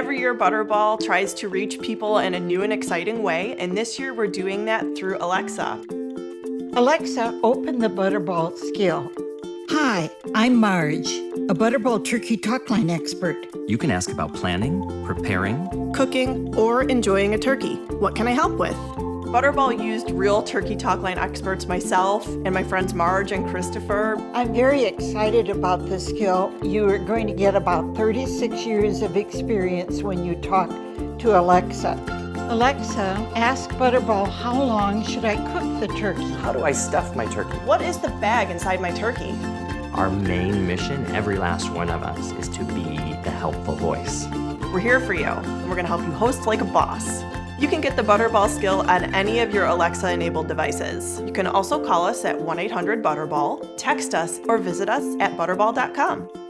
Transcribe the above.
Every year, Butterball tries to reach people in a new and exciting way, and this year we're doing that through Alexa. Alexa, open the Butterball Skill. Hi, I'm Marge, a Butterball turkey talkline expert. You can ask about planning, preparing, Cooking, or enjoying a turkey. What can I help with? Butterball used real turkey talkline experts myself and my friends Marge and Christopher. I'm very excited about this skill. You are going to get about 36 years of experience when you talk to Alexa. Alexa, ask Butterball, how long should I cook the turkey? How do I stuff my turkey? What is the bag inside my turkey? Our main mission, every last one of us, is to be the helpful voice. We're here for you, and we're gonna help you host like a boss. You can get the Butterball Skill on any of your Alexa-enabled devices. You can also call us at 1-800-BUTTERBALL, text us, or visit us at butterball.com.